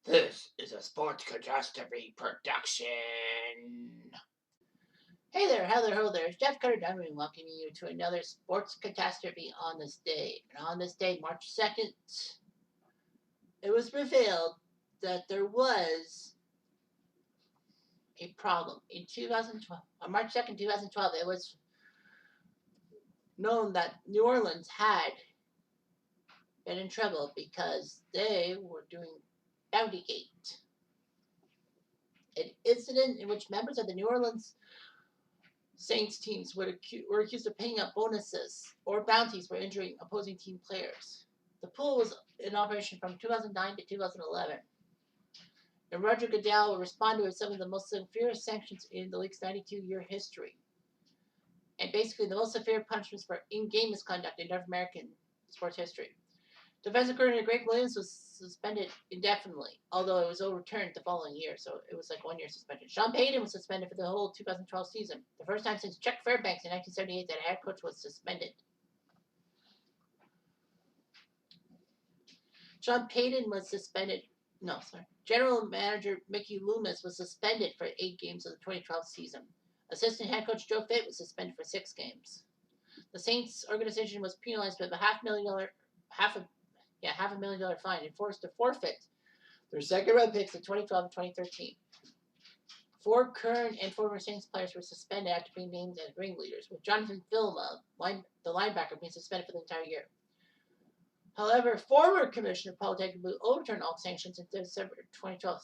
This is a sports catastrophe production. Hey there, hello there. It's Jeff Cutter Diamond welcoming you to another sports catastrophe on this day. And on this day, March 2nd, it was revealed that there was a problem. In 2012, on March 2nd, 2012, it was known that New Orleans had been in trouble because they were doing BOuntygate, an incident in which members of the New Orleans Saints teams were accused of paying out bonuses or bounties for injuring opposing team players. The pool was in operation from 2009 to 2011. And Roger Goodell responded with some of the most severe sanctions in the league's 92-year history. And basically the most severe punishments for in-game misconduct in North American sports history. Defensive coordinator Greg Williams was suspended indefinitely, although it was overturned the following year, so it was like 1 year suspension. Sean Payton was suspended for the whole 2012 season, the first time since Chuck Fairbanks in 1978 that a head coach was suspended. Sean Payton was suspended. General manager Mickey Loomis was suspended for 8 games of the 2012 season. Assistant head coach Joe Fitt was suspended for 6 games. The Saints organization was penalized with a $500,000 fine and forced to forfeit their second-round picks in 2012 and 2013. 4 current and former Saints players were suspended after being named as ringleaders, with Jonathan Vilma, the linebacker, being suspended for the entire year. However, former Commissioner Paul Tagliabue overturned all sanctions in December 2012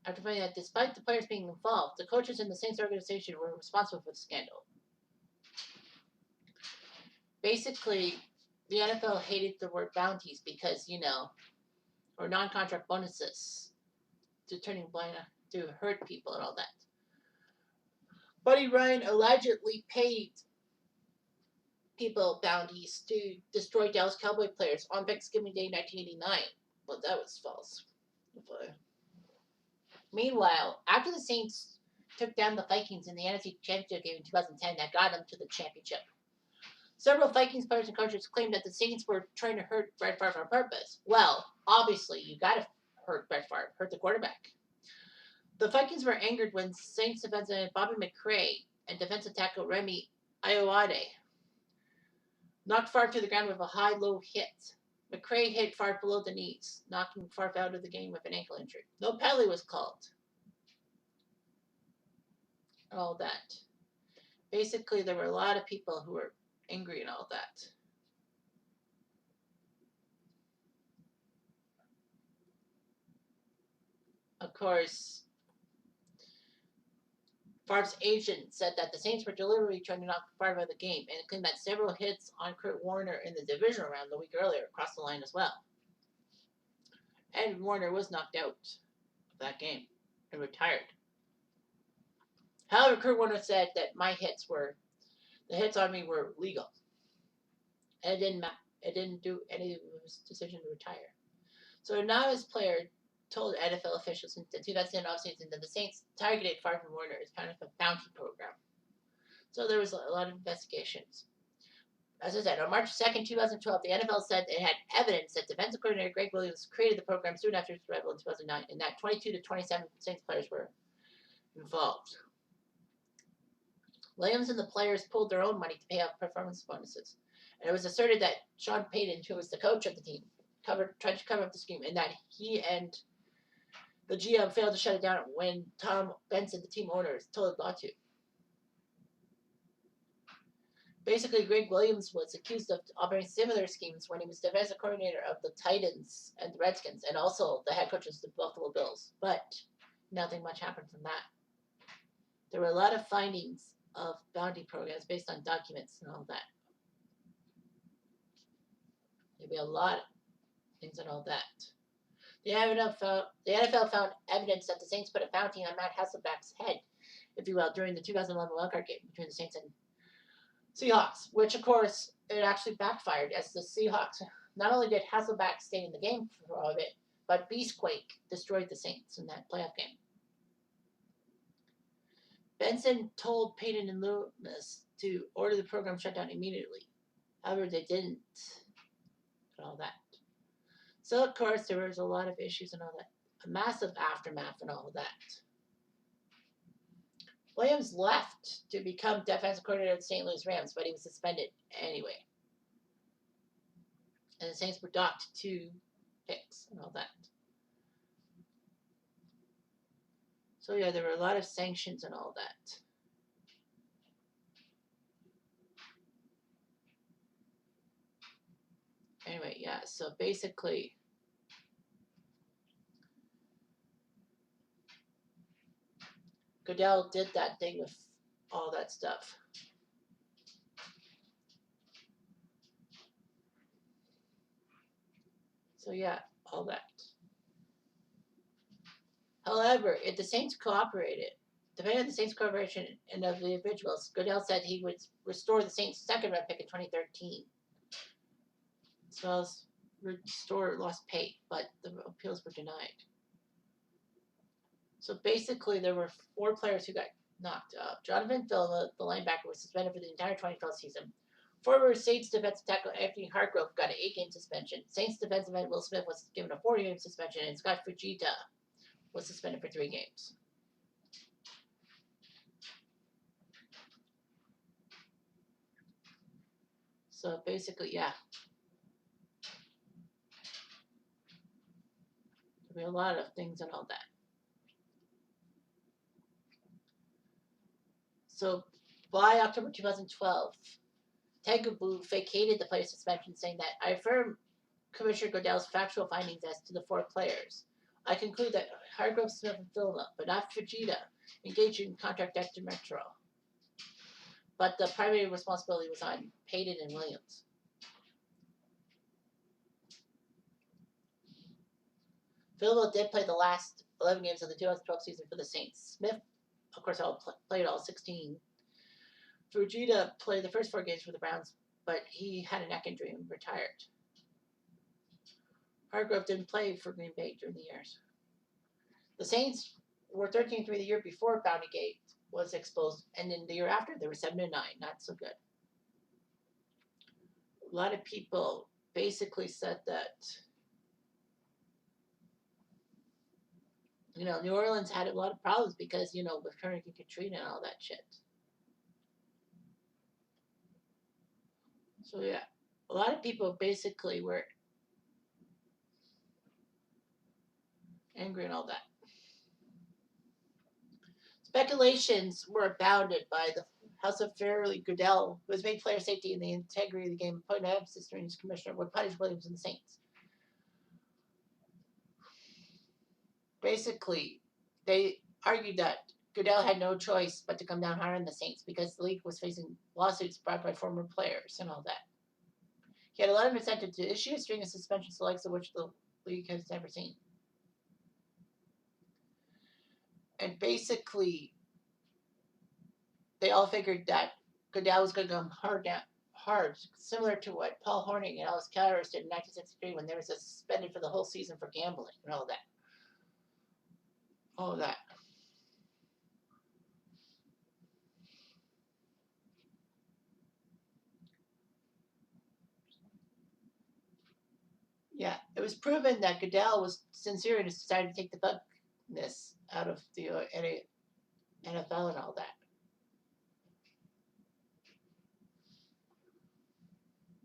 after finding that despite the players being involved, the coaches in the Saints organization were responsible for the scandal. Basically, the NFL hated the word bounties because, or non-contract bonuses to hurt people and all that. Buddy Ryan allegedly paid people bounties to destroy Dallas Cowboy players on Thanksgiving Day 1989. Well, that was false. Meanwhile, after the Saints took down the Vikings in the NFC Championship game in 2010, that got them to the championship. Several Vikings players and coaches claimed that the Saints were trying to hurt Brett Favre on purpose. Well, obviously, you got to hurt Brett Favre, hurt the quarterback. The Vikings were angered when Saints defensive end Bobby McCray and defensive tackle Remy Ayoade knocked Favre to the ground with a high-low hit. McCray hit Favre below the knees, knocking Favre out of the game with an ankle injury. No penalty was called. All that. Basically, there were a lot of people who were angry and all that. Of course, Favre's agent said that the Saints were deliberately trying to knock Favre out of the game and claimed that several hits on Kurt Warner in the divisional round the week earlier crossed the line as well. And Warner was knocked out of that game and retired. However, Kurt Warner said that the hits on me were legal. And it didn't do any of his decision to retire. So now his player told NFL officials in the 2010 offseason that the Saints targeted Favre and Warner as part of a bounty program. So there was a lot of investigations. As I said, on March 2nd, 2012, the NFL said it had evidence that defensive coordinator Greg Williams created the program soon after its arrival in 2009, and that 22 to 27 Saints players were involved. Williams and the players pulled their own money to pay out performance bonuses. And it was asserted that Sean Payton, who was the coach of the team, tried to cover up the scheme, and that he and the GM failed to shut it down when Tom Benson, the team owner, told not to. Basically, Greg Williams was accused of operating similar schemes when he was defensive coordinator of the Titans and the Redskins, and also the head coach of the Buffalo Bills. But nothing much happened from that. There were a lot of findings of bounty programs based on documents and all that. There'd be a lot of things and all that. The NFL found evidence that the Saints put a bounty on Matt Hasselbeck's head, if you will, during the 2011 wildcard game between the Saints and Seahawks, which, of course, it actually backfired as the Seahawks. Not only did Hasselbeck stay in the game for all of it, but Beastquake destroyed the Saints in that playoff game. Benson told Payton and Loomis to order the program shut down immediately. However, they didn't. And all that. So, of course, there was a lot of issues and all that. a massive aftermath and all of that. Williams left to become defensive coordinator of the St. Louis Rams, but he was suspended anyway. And the Saints were docked 2 picks and all that. So yeah, there were a lot of sanctions and all that. Anyway, yeah, so basically Goodell did that thing with all that stuff. So yeah, all that. However, if the Saints cooperated, depending on the Saints' cooperation and of the individuals, Goodell said he would restore the Saints' second-round pick in 2013, as well as restore lost pay, but the appeals were denied. So basically, there were 4 players who got knocked up. Jonathan Phillips, the linebacker, was suspended for the entire 2012 season. Former Saints defensive tackle Anthony Hargrove got an 8-game suspension. Saints defensive end Will Smith was given a 4-game suspension, and Scott Fujita was suspended for 3 games. So basically, yeah. There'll be a lot of things and all that. So by October 2012, Tegabu vacated the player's suspension, saying that I affirm Commissioner Goodell's factual findings as to the 4 players. I conclude that Hargrove, Smith, and Phillips, but not Fujita, engaged in contract extra metro. But the primary responsibility was on Payton and Williams. Phillips did play the last 11 games of the 2012 season for the Saints. Smith, of course, played all 16. Fujita played the first 4 games for the Browns, but he had a neck injury and retired. Hargrove didn't play for Green Bay during the years. The Saints were 13-3 the year before BOuntygate was exposed, and then the year after they were 7-9. Not so good. A lot of people basically said that, New Orleans had a lot of problems because, with Hurricane Katrina and all that shit. So yeah, a lot of people basically were angry and all that. Speculations were abounded by the House of Fairley Goodell, who has made player safety and the integrity of the game put an emphasis during his commissioner, would punish Williams and the Saints. Basically, they argued that Goodell had no choice but to come down hard on the Saints because the league was facing lawsuits brought by former players and all that. He had a lot of incentive to issue a string of suspensions, the likes of which the league has never seen. And basically, they all figured that Goodell was going to come hard, similar to what Paul Hornung and Alice Cowers did in 1963 when they were suspended for the whole season for gambling and all that. All that. Yeah, it was proven that Goodell was sincere in his desire to take the bugness out of the NFL and all that.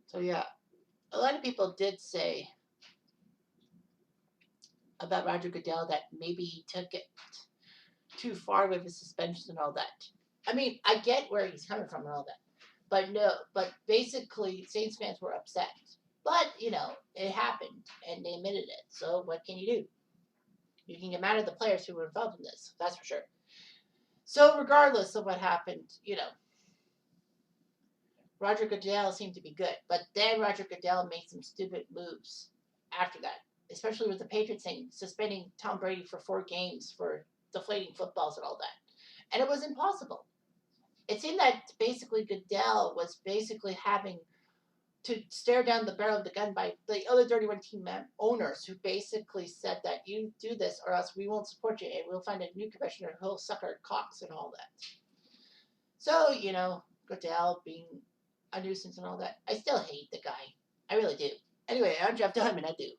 So yeah, a lot of people did say about Roger Goodell that maybe he took it too far with his suspensions and all that. I mean, I get where he's coming from and all that, but basically, Saints fans were upset. But it happened, and they admitted it. So what can you do? You can get mad at the players who were involved in this. That's for sure. So regardless of what happened, Roger Goodell seemed to be good. But then Roger Goodell made some stupid moves after that, especially with the Patriots thing, suspending Tom Brady for 4 games for deflating footballs and all that. And it was impossible. It seemed that basically Goodell was basically having to stare down the barrel of the gun by the other 31 team owners who basically said that you do this or else we won't support you and we'll find a new commissioner who'll suck our cocks and all that. So, Goodell being a nuisance and all that. I still hate the guy. I really do. Anyway, I'm Jeff Diamond. I do.